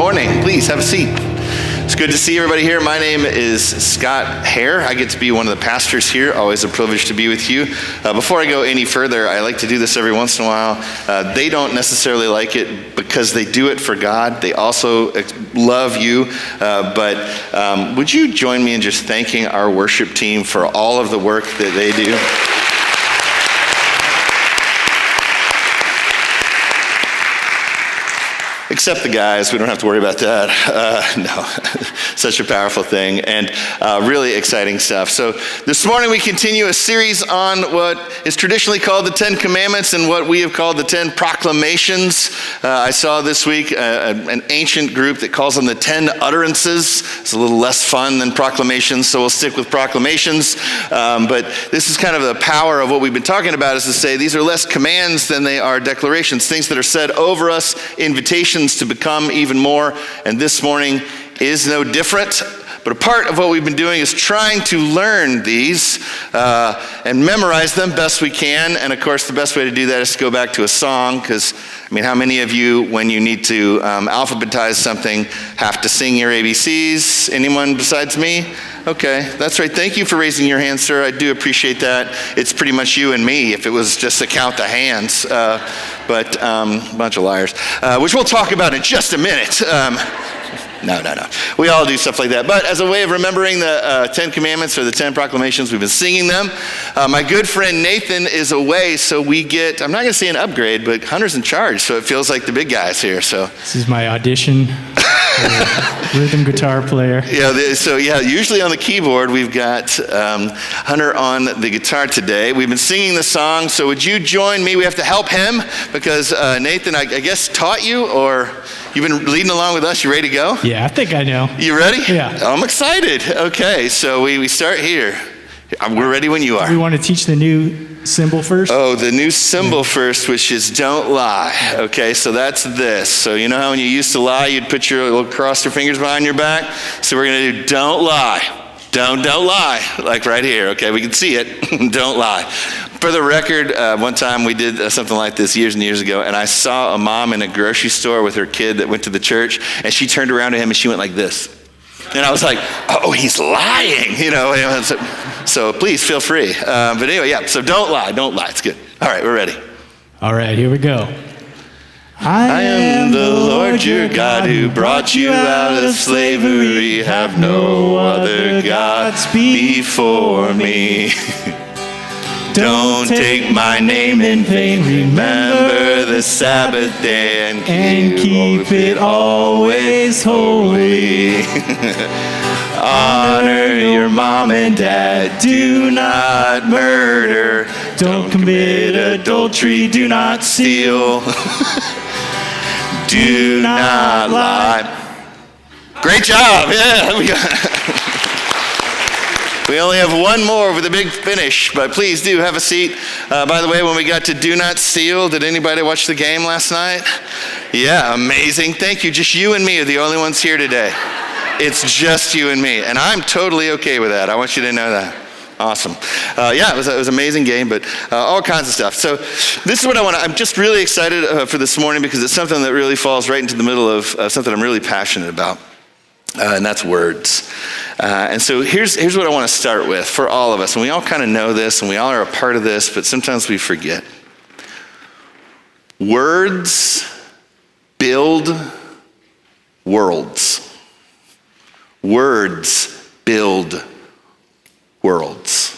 morning. Please have a seat. It's good to see everybody here. My name is Scott Heare. I get to be one of the pastors here. Always a privilege to be with you. Before I go any further, I like to do this every once in a while. They don't necessarily like it because they do it for God. They also love you. But would you join me in just thanking our worship team for all of the work that they do? Except the guys, we don't have to worry about that. No, such a powerful thing and really exciting stuff. So this morning we continue a series on what is traditionally called the 10 Commandments and what we have called the 10 Proclamations. I saw this week an ancient group that calls them the 10 Utterances. It's a little less fun than proclamations, so we'll stick with proclamations. But this is kind of the power of what we've been talking about, is to say these are less commands than they are declarations, things that are said over us, invitations to become even more, and this morning is no different. But a part of what we've been doing is trying to learn these and memorize them best we can. And of course, the best way to do that is to go back to a song, because I mean, how many of you, when you need to alphabetize something, have to sing your ABCs? Anyone besides me? Okay, that's right. Thank you for raising your hand, sir. I do appreciate that. It's pretty much you and me if it was just to count the hands. But a bunch of liars, which we'll talk about in just a minute. No. We all do stuff like that. But as a way of remembering the 10 Commandments or the 10 Proclamations, we've been singing them. My good friend Nathan is away, so we get, I'm not going to say an upgrade, but Hunter's in charge, so it feels like the big guy's here. So this is my audition. Rhythm guitar player. Yeah, usually on the keyboard, we've got Hunter on the guitar today. We've been singing the song, so would you join me? We have to help him because Nathan, I guess, taught you, or you've been leading along with us. You ready to go? Yeah, I think I know. You ready? Yeah. I'm excited. Okay, so we start here. We're ready when you are. We want to teach the new symbol first? Oh, the new symbol first, which is don't lie. Okay, so that's this. So you know how when you used to lie, you'd put your little cross your fingers behind your back? So we're going to do don't lie. Don't lie. Like right here. Okay, we can see it. Don't lie. For the record, one time we did something like this years and years ago, and I saw a mom in a grocery store with her kid that went to the church, and she turned around to him and she went like this. And I was like, oh, he's lying, So please feel free. But anyway, yeah, so don't lie. It's good. All right, we're ready. All right, here we go. I am the Lord your God who brought you out of slavery. Have no other gods before me. Don't take my name in vain. Remember the Sabbath day and keep it always holy. Honor your mom and dad. Do not murder. Don't commit adultery. Do not steal. Do not lie. Great job. Yeah. We only have one more with a big finish, but please do have a seat. By the way, when we got to do not steal, did anybody watch the game last night? Yeah, amazing. Thank you. Just you and me are the only ones here today. It's just you and me, and I'm totally okay with that. I want you to know that. Awesome. It was an amazing game, but all kinds of stuff. So this is what I'm just really excited for this morning because it's something that really falls right into the middle of something I'm really passionate about. And that's words. And so here's what I want to start with for all of us. And we all kind of know this, and we all are a part of this, but sometimes we forget. Words build worlds. Words build worlds.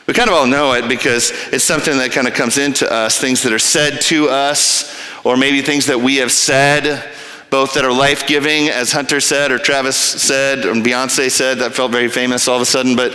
We kind of all know it because it's something that kind of comes into us, things that are said to us, or maybe things that we have said, both that are life-giving, as Hunter said, or Travis said, or Beyonce said. That felt very famous all of a sudden. But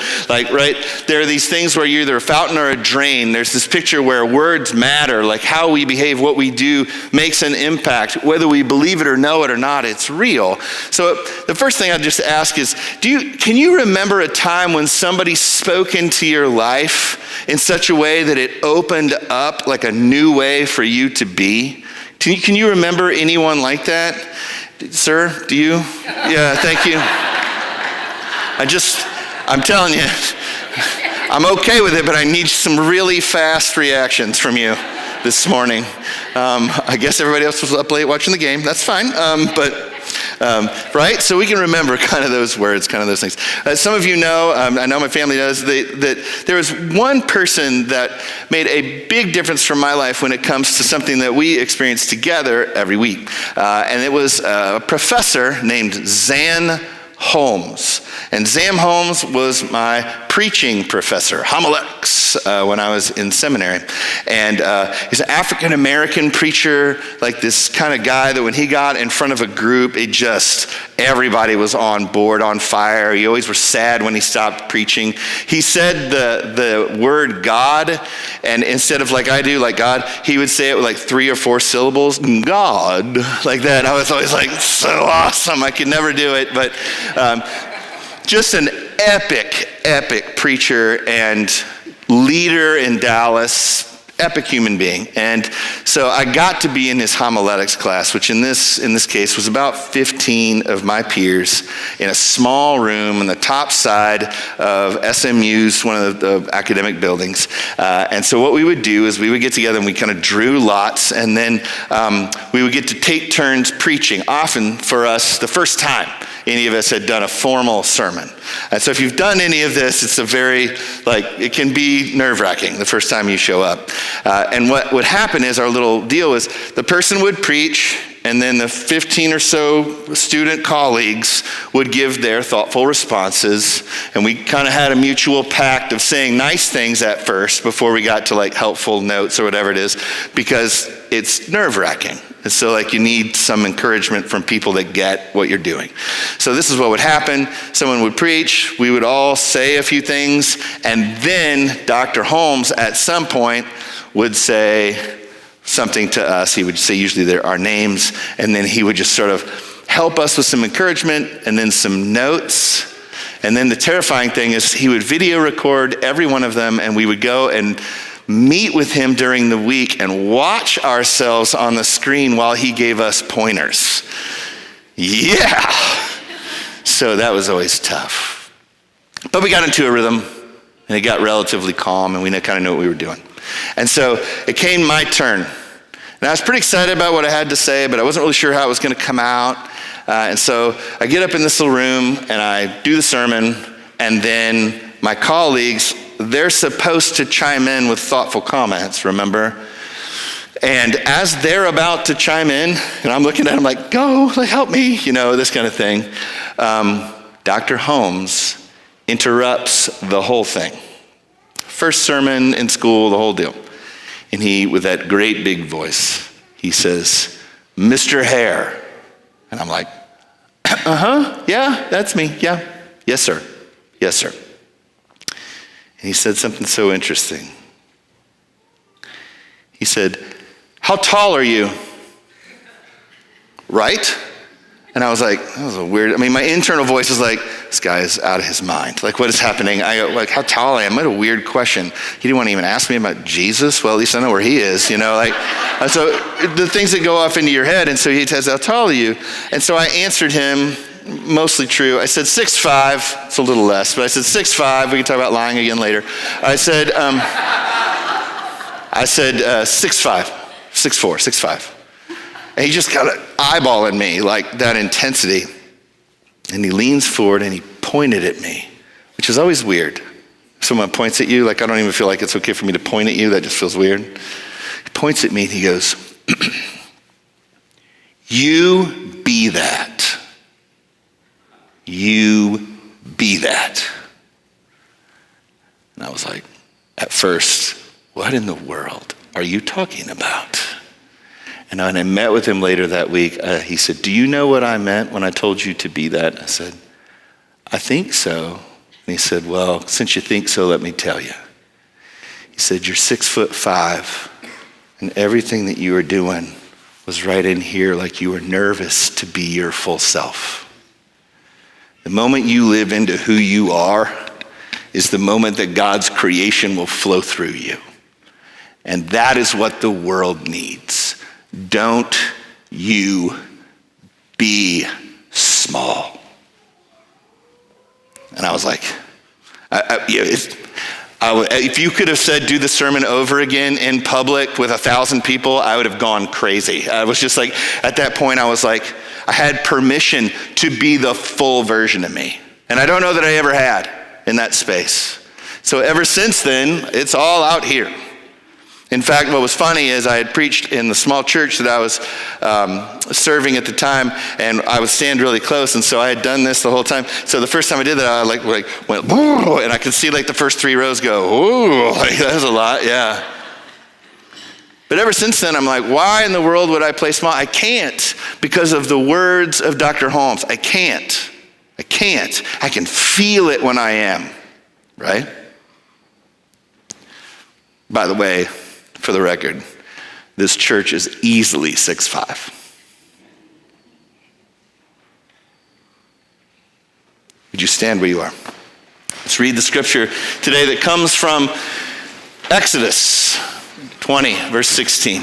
there are these things where you're either a fountain or a drain. There's this picture where words matter, like how we behave, what we do makes an impact. Whether we believe it or know it or not, it's real. So the first thing I'd just ask is, can you remember a time when somebody spoke into your life in such a way that it opened up like a new way for you to be? Can you remember anyone like that? Sir, do you? Yeah, thank you. I'm telling you, I'm okay with it, but I need some really fast reactions from you this morning. I guess everybody else was up late watching the game. That's fine, but Right? So we can remember kind of those words, kind of those things. Some of you know, I know my family does, that there was one person that made a big difference from my life when it comes to something that we experience together every week. And it was a professor named Zan Holmes. And Zam Holmes was my preaching professor, homiletics, when I was in seminary. And he's an African-American preacher, like this kind of guy that when he got in front of a group, everybody was on board, on fire. You always were sad when he stopped preaching. He said the word God, and instead of like I do, like God, he would say it with like 3 or 4 syllables, God, like that. I was always like, so awesome. I could never do it, but just an epic preacher and leader in Dallas, epic human being. And so I got to be in his homiletics class, which in this case was about 15 of my peers in a small room on the top side of SMU's, one of the academic buildings. And so what we would do is we would get together and we kind of drew lots, and then we would get to take turns preaching, often for us the first time any of us had done a formal sermon. And so if you've done any of this, it's it can be nerve-wracking the first time you show up. And what would happen is our little deal was the person would preach, and then the 15 or so student colleagues would give their thoughtful responses. And we kind of had a mutual pact of saying nice things at first before we got to like helpful notes or whatever it is, because it's nerve-wracking. And so you need some encouragement from people that get what you're doing. So this is what would happen. Someone would preach, we would all say a few things, and then Dr. Holmes at some point would say something to us. He would say usually our names, and then he would just sort of help us with some encouragement and then some notes. And then the terrifying thing is he would video record every one of them, and we would go and meet with him during the week and watch ourselves on the screen while he gave us pointers. Yeah. So that was always tough. But we got into a rhythm, and it got relatively calm, and we kind of knew what we were doing. And so it came my turn. And I was pretty excited about what I had to say, but I wasn't really sure how it was going to come out. And so I get up in this little room, and I do the sermon, and then my colleagues, they're supposed to chime in with thoughtful comments, remember? And as they're about to chime in, and I'm looking at them like, go, help me, this kind of thing, Dr. Holmes interrupts the whole thing. First sermon in school, the whole deal. And he, with that great big voice, he says, Mr. Heare. And I'm like, yeah, that's me, yeah. Yes, sir. Yes, sir. And he said something so interesting. He said, how tall are you? Right? And I was like, that was a weird, my internal voice was like, this guy is out of his mind. What is happening? I go, how tall I am? What a weird question. He didn't want to even ask me about Jesus. Well, at least I know where he is, So the things that go off into your head. And so he says, how tall are you? And so I answered him, mostly true. I said 6'5". It's a little less, but I said 6'5". We can talk about lying again later. I said 6'5", 6'4", 6'5". And he just got an eyeballing me, like that intensity. And he leans forward and he pointed at me, which is always weird. If someone points at you, I don't even feel like it's okay for me to point at you. That just feels weird. He points at me and he goes, you be that. You be that. And I was like, at first, what in the world are you talking about? And when I met with him later that week, he said, do you know what I meant when I told you to be that? I said, I think so. And he said, well, since you think so, let me tell you. He said, you're 6'5", and everything that you were doing was right in here like you were nervous to be your full self. The moment you live into who you are is the moment that God's creation will flow through you. And that is what the world needs. Don't you be small. And I was like, if you could have said, do the sermon over again in public with 1,000 people, I would have gone crazy. I was just like, at that point, I was like, I had permission to be the full version of me. And I don't know that I ever had in that space. So ever since then, it's all out here. In fact, what was funny is I had preached in the small church that I was serving at the time, and I would stand really close, and so I had done this the whole time. So the first time I did that, I went, whoa, and I could see the first 3 rows go, ooh, that was a lot, yeah. But ever since then, I'm like, why in the world would I play small? I can't, because of the words of Dr. Holmes. I can't. I can feel it when I am, right? By the way, for the record, this church is easily 6'5". Would you stand where you are? Let's read the scripture today that comes from Exodus 20, verse 16.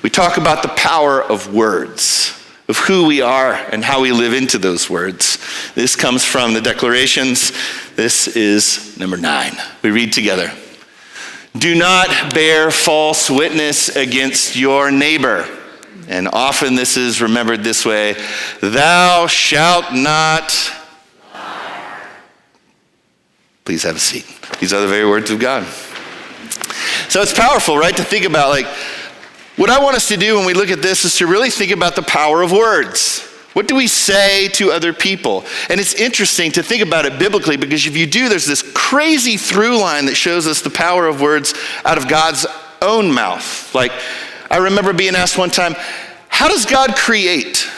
We talk about the power of words, of who we are and how we live into those words. This comes from the declarations. This is number 9. We read together. Do not bear false witness against your neighbor. And often this is remembered this way. Thou shalt not. Please have a seat. These are the very words of God. So it's powerful, right, to think about, what I want us to do when we look at this is to really think about the power of words. What do we say to other people? And it's interesting to think about it biblically, because if you do, there's this crazy through line that shows us the power of words out of God's own mouth. I remember being asked one time, how does God create?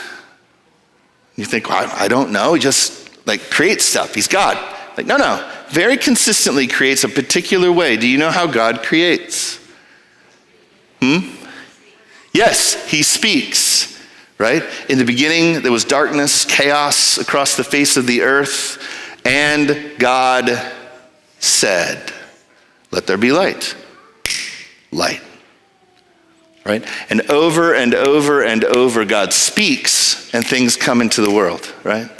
You think, well, I don't know. He just creates stuff. He's God. No. Very consistently creates a particular way. Do you know how God creates? Yes, he speaks. Right? In the beginning, there was darkness, chaos across the face of the earth, and God said, let there be light. Light. Right? And over and over and over, God speaks, and things come into the world, right?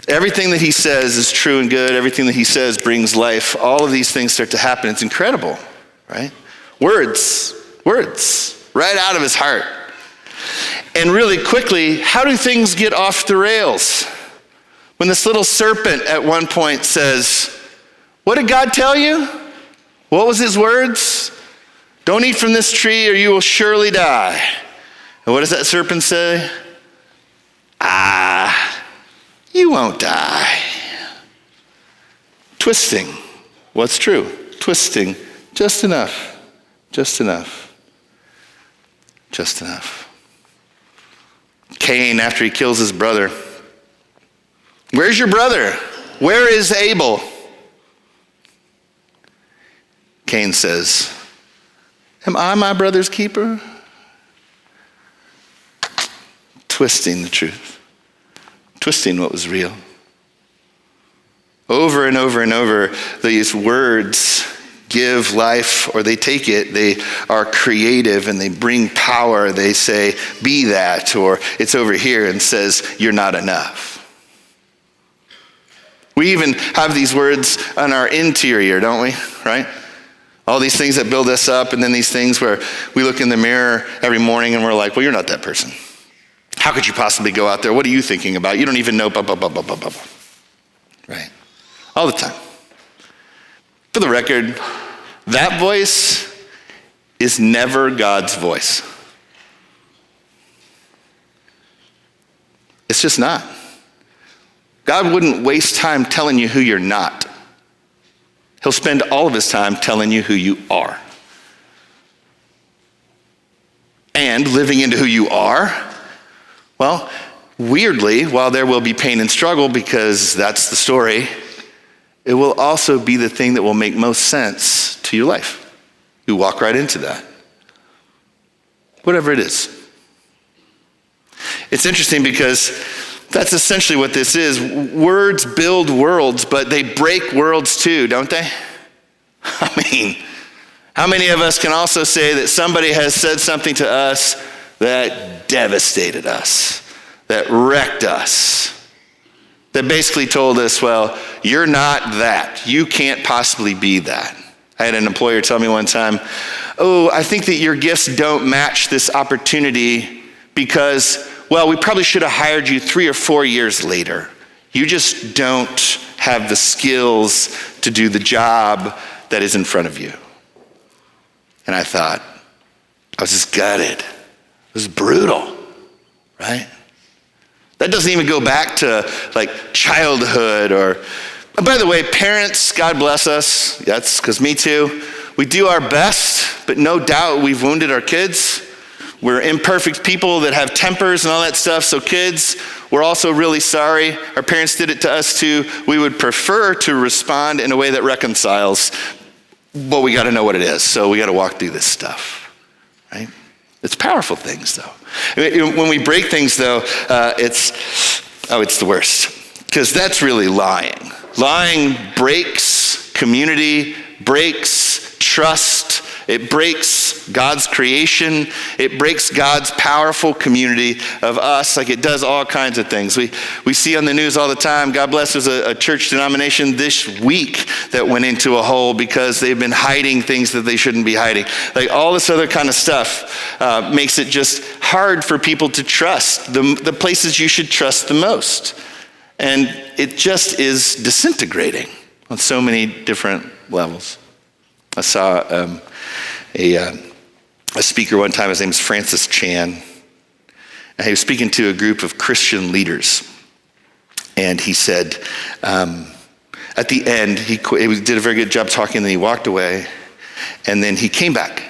Everything that he says is true and good. Everything that he says brings life. All of these things start to happen. It's incredible, right? Words, right out of his heart. And really quickly, how do things get off the rails? When this little serpent at one point says, what did God tell you? What was his words? Don't eat from this tree or you will surely die. And what does that serpent say? You won't die. Twisting what's true. Twisting just enough. Cain, after he kills his brother. Where's your brother? Where is Abel? Cain says, am I my brother's keeper? Twisting the truth. Twisting what was real. Over and over and over, these words give life, or they take it. They are creative and they bring power. They say, be that, or it's over here and says, you're not enough. We even have these words on our interior, don't we? Right? All these things that build us up, and then these things where we look in the mirror every morning and we're like, well, you're not that person. How could you possibly go out there? What are you thinking about? You don't even know, blah, blah, blah, blah, blah, blah. Right? All the time. For the record, that voice is never God's voice. It's just not. God wouldn't waste time telling you who you're not. He'll spend all of his time telling you who you are. And living into who you are, well, weirdly, while there will be pain and struggle, because that's the story, it will also be the thing that will make most sense to your life. You walk right into that. Whatever it is. It's interesting because that's essentially what this is. Words build worlds, but they break worlds too, don't they? I mean, how many of us can also say that somebody has said something to us that devastated us, that wrecked us, that basically told us, well, you're not that. You can't possibly be that. I had an employer tell me one time, oh, I think that your gifts don't match this opportunity because well, we probably should have hired you 3 or 4 years later. You just don't have the skills to do the job that is in front of you. And I thought, I was just gutted. It was brutal, right? That doesn't even go back to like childhood or, and by the way, parents, God bless us. That's because me too. We do our best, but no doubt we've wounded our kids. We're imperfect people that have tempers and all that stuff. So kids, we're also really sorry. Our parents did it to us too. We would prefer to respond in a way that reconciles, but we got to know what it is. So we got to walk through this stuff, right? It's powerful things though. When we break things though, it's the worst. Because that's really lying. Lying breaks community, breaks trust. It breaks God's creation. It breaks God's powerful community of us, like it does all kinds of things. We see on the news all the time, God bless, there's a church denomination this week that went into a hole because they've been hiding things that they shouldn't be hiding. Like all this other kind of stuff makes it just hard for people to trust the places you should trust the most. And it just is disintegrating on so many different levels. I saw a speaker one time, his name is Francis Chan, and he was speaking to a group of Christian leaders. And he said, at the end, he did a very good job talking, and then he walked away, and then he came back.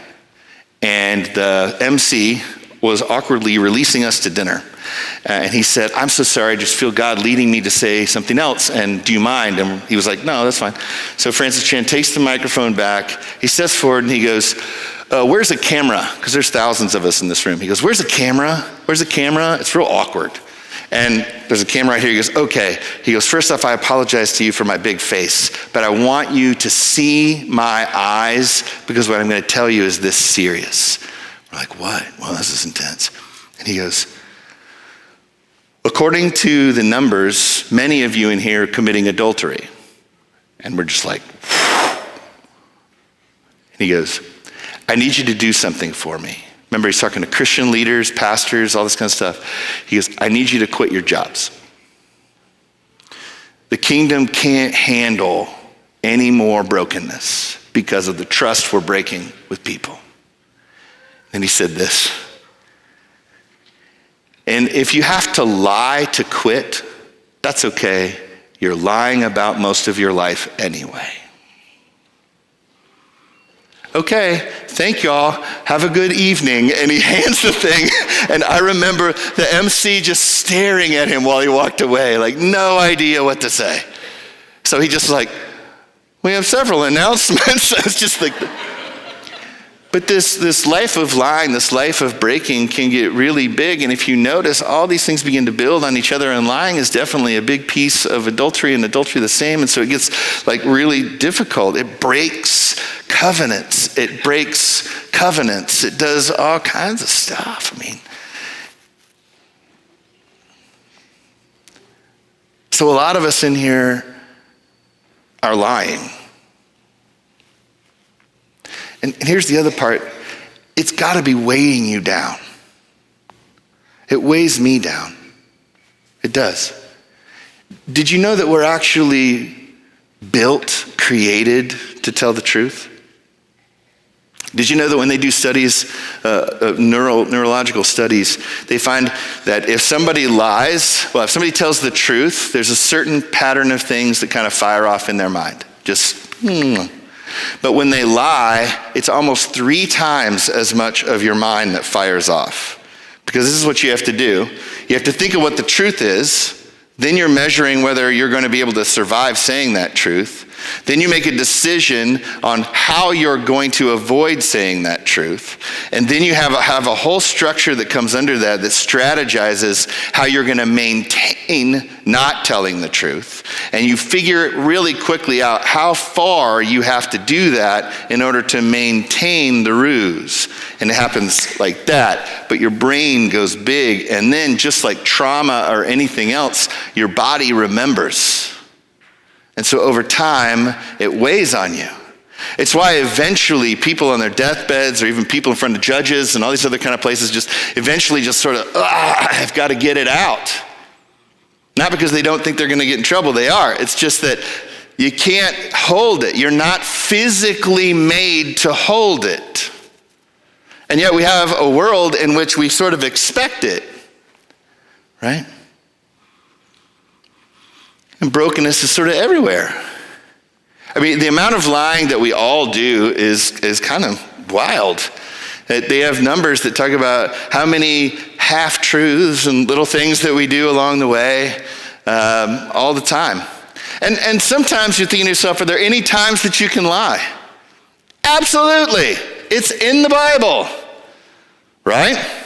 And the MC was awkwardly releasing us to dinner. And he said, I'm so sorry, I just feel God leading me to say something else, and do you mind? And he was like, no, that's fine. So Francis Chan takes the microphone back, he steps forward and he goes, where's the camera? Because there's thousands of us in this room. He goes, where's the camera? Where's the camera? It's real awkward. And there's a camera right here. He goes, okay. He goes, first off, I apologize to you for my big face, but I want you to see my eyes because what I'm going to tell you is this serious. We're like, what? Well, this is intense. And he goes, according to the numbers, many of you in here are committing adultery. And we're just like, and he goes, I need you to do something for me. Remember, he's talking to Christian leaders, pastors, all this kind of stuff. He goes, I need you to quit your jobs. The kingdom can't handle any more brokenness because of the trust we're breaking with people. And he said this, and if you have to lie to quit, that's okay. You're lying about most of your life anyway. Okay, thank y'all. Have a good evening. And he hands the thing. And I remember the MC just staring at him while he walked away, like no idea what to say. So he just like, we have several announcements. It's just like, but this life of lying, this life of breaking can get really big. And if you notice, all these things begin to build on each other, and lying is definitely a big piece of adultery, and adultery the same. And so it gets like really difficult. It breaks covenants. It breaks covenants. It does all kinds of stuff. I mean, so a lot of us in here are lying. And here's the other part. It's got to be weighing you down. It weighs me down. It does. Did you know that we're actually built, created to tell the truth? Did you know that when they do studies, neurological studies, they find that if somebody lies, well, if somebody tells the truth, there's a certain pattern of things that kind of fire off in their mind. But when they lie, it's almost 3 times as much of your mind that fires off. Because this is what you have to do. You have to think of what the truth is. Then you're measuring whether you're going to be able to survive saying that truth. Then you make a decision on how you're going to avoid saying that truth. And then you have a whole structure that comes under that strategizes how you're going to maintain not telling the truth. And you figure really quickly out how far you have to do that in order to maintain the ruse. And it happens like that, but your brain goes big. And then just like trauma or anything else, your body remembers. And so over time, it weighs on you. It's why eventually people on their deathbeds or even people in front of judges and all these other kind of places just eventually just sort of, I've got to get it out. Not because they don't think they're going to get in trouble. They are. It's just that you can't hold it. You're not physically made to hold it. And yet we have a world in which we sort of expect it, right? And brokenness is sort of everywhere. I mean, the amount of lying that we all do is kind of wild. They have numbers that talk about how many half-truths and little things that we do along the way all the time. And sometimes you're thinking to yourself, are there any times that you can lie? Absolutely. It's in the Bible, right?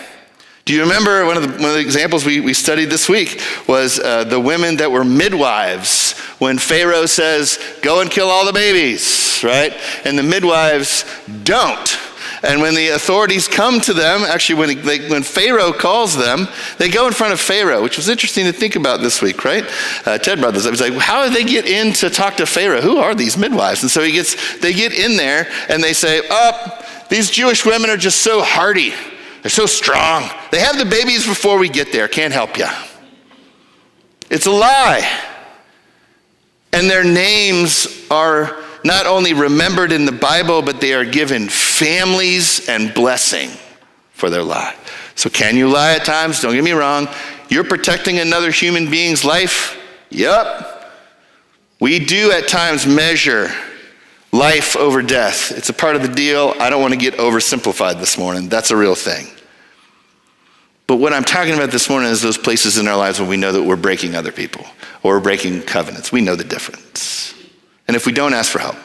Do you remember one of the examples we studied this week was the women that were midwives when Pharaoh says, go and kill all the babies, right? And the midwives don't. And when the authorities come to them, actually when Pharaoh calls them, they go in front of Pharaoh, which was interesting to think about this week, right? Ted brought this up. He's like, how do they get in to talk to Pharaoh? Who are these midwives? And so they get in there and they say, these Jewish women are just so hardy. They're so strong. They have the babies before we get there. Can't help you. It's a lie. And their names are not only remembered in the Bible, but they are given families and blessing for their lie. So can you lie at times? Don't get me wrong. You're protecting another human being's life? Yep. We do at times measure life over death. It's a part of the deal. I don't want to get oversimplified this morning. That's a real thing. But what I'm talking about this morning is those places in our lives when we know that we're breaking other people or we're breaking covenants. We know the difference. And if we don't, ask for help.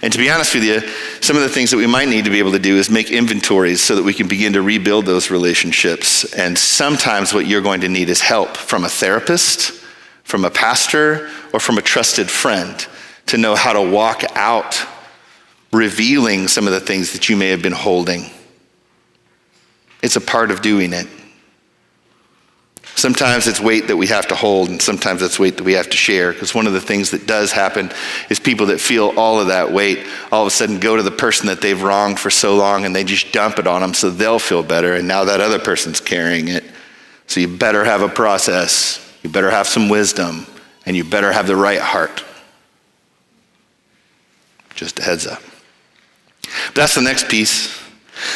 And to be honest with you, some of the things that we might need to be able to do is make inventories so that we can begin to rebuild those relationships. And sometimes what you're going to need is help from a therapist, from a pastor, or from a trusted friend to know how to walk out revealing some of the things that you may have been holding. It's a part of doing it. Sometimes it's weight that we have to hold, and sometimes it's weight that we have to share, because one of the things that does happen is people that feel all of that weight all of a sudden go to the person that they've wronged for so long and they just dump it on them so they'll feel better, and now that other person's carrying it. So you better have a process, you better have some wisdom, and you better have the right heart. Just a heads up. But that's the next piece.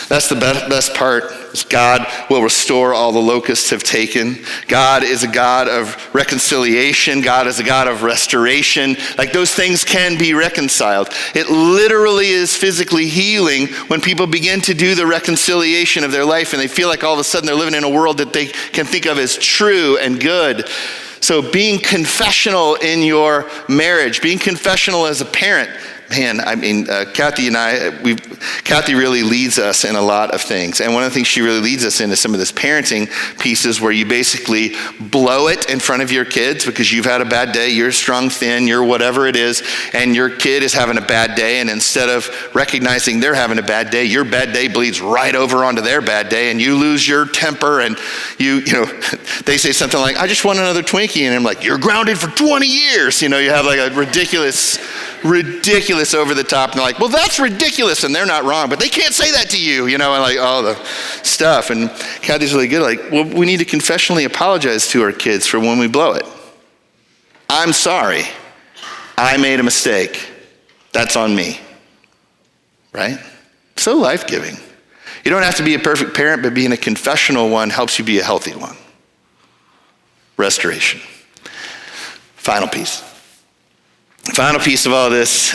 That's the best part, is God will restore all the locusts have taken. God is a God of reconciliation. God is a God of restoration. Like, those things can be reconciled. It literally is physically healing when people begin to do the reconciliation of their life and they feel like all of a sudden they're living in a world that they can think of as true and good. So being confessional in your marriage, being confessional as a parent, man, I mean, Kathy and Kathy really leads us in a lot of things. And one of the things she really leads us in is some of this parenting pieces where you basically blow it in front of your kids because you've had a bad day, you're strung thin, you're whatever it is, and your kid is having a bad day, and instead of recognizing they're having a bad day, your bad day bleeds right over onto their bad day, and you lose your temper, and you know, they say something like, I just want another Twinkie, and I'm like, you're grounded for 20 years. You know, you have like a ridiculous over the top, and they're like, well, that's ridiculous, and they're not wrong, but they can't say that to you, you know, and like all the stuff. And Kathy's really good, like, well, we need to confessionally apologize to our kids for when we blow it. I'm sorry. I made a mistake. That's on me. Right? So life-giving. You don't have to be a perfect parent, but being a confessional one helps you be a healthy one. Restoration. Final piece. Final piece of all this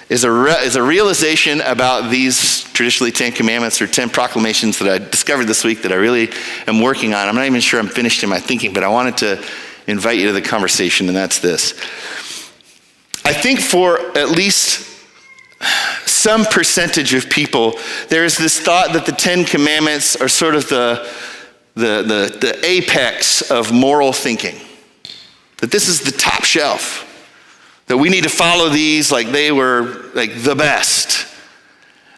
is a realization about these traditionally 10 commandments or 10 proclamations that I discovered this week that I really am working on. I'm not even sure I'm finished in my thinking, but I wanted to invite you to the conversation, and that's this. I think for at least some percentage of people, there is this thought that the 10 commandments are sort of the apex of moral thinking. That this is the top shelf. That we need to follow these like they were like the best.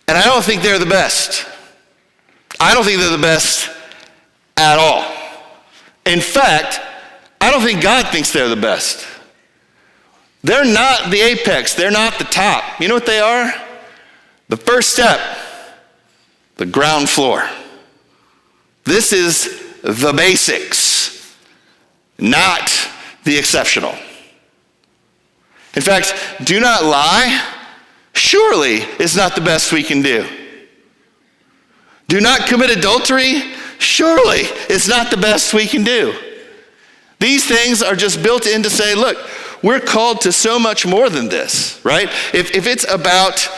And I don't think they're the best. I don't think they're the best at all. In fact, I don't think God thinks they're the best. They're not the apex. They're not the top. You know what they are? The first step, the ground floor. This is the basics, not the exceptional. In fact, do not lie, surely is not the best we can do. Do not commit adultery, surely is not the best we can do. These things are just built in to say, look, we're called to so much more than this, right? If it's about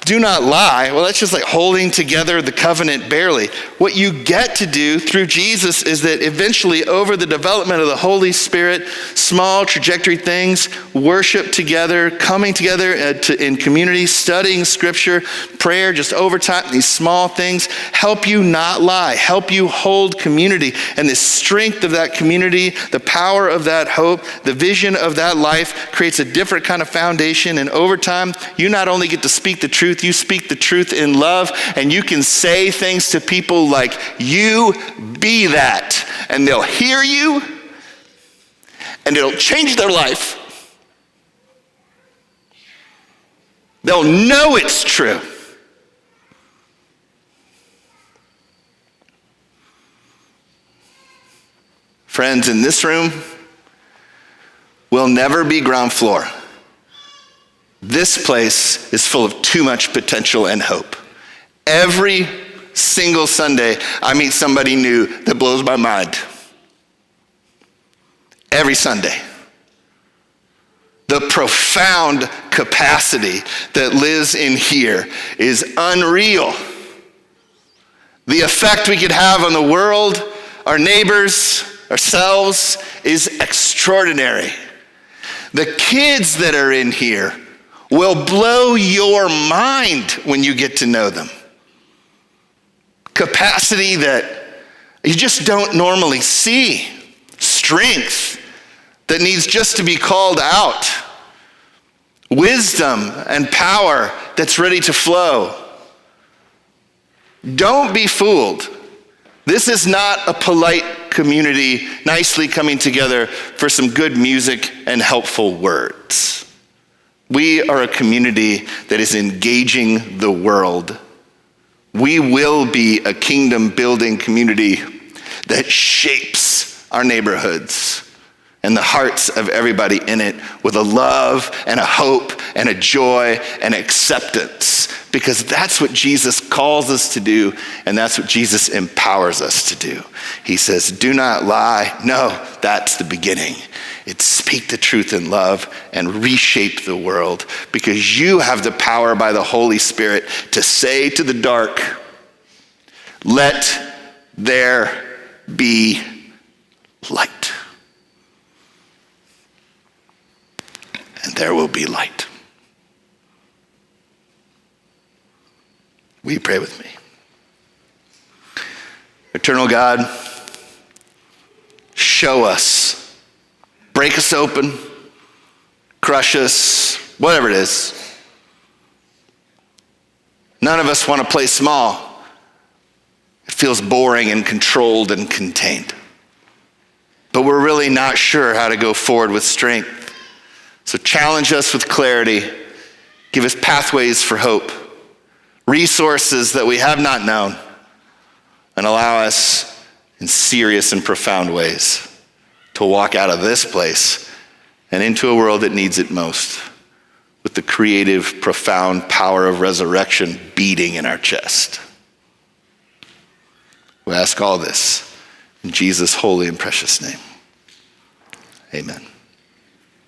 do not lie, well, that's just like holding together the covenant barely. What you get to do through Jesus is that eventually over the development of the Holy Spirit, small trajectory things, worship together, coming together in community, studying scripture, prayer, just over time, these small things help you not lie, help you hold community. And the strength of that community, the power of that hope, the vision of that life creates a different kind of foundation. And over time, you not only get to speak the truth, you speak the truth in love, and you can say things to people like, you be that, and they'll hear you, and it'll change their life. They'll know it's true. Friends, in this room, will never be ground floor. This place is full of too much potential and hope. Every single Sunday, I meet somebody new that blows my mind. Every Sunday. The profound capacity that lives in here is unreal. The effect we could have on the world, our neighbors, ourselves is extraordinary. The kids that are in here will blow your mind when you get to know them. Capacity that you just don't normally see. Strength that needs just to be called out. Wisdom and power that's ready to flow. Don't be fooled. This is not a polite community nicely coming together for some good music and helpful words. We are a community that is engaging the world. We will be a kingdom-building community that shapes our neighborhoods and the hearts of everybody in it with a love and a hope and a joy and acceptance, because that's what Jesus calls us to do, and that's what Jesus empowers us to do. He says, do not lie. No, that's the beginning. It's speak the truth in love and reshape the world, because you have the power by the Holy Spirit to say to the dark, let there be light. And there will be light. Will you pray with me? Eternal God, show us, break us open, crush us, whatever it is. None of us want to play small. It feels boring and controlled and contained. But we're really not sure how to go forward with strength. So challenge us with clarity. Give us pathways for hope, resources that we have not known, and allow us in serious and profound ways to walk out of this place and into a world that needs it most, with the creative, profound power of resurrection beating in our chest. We ask all this in Jesus' holy and precious name. Amen.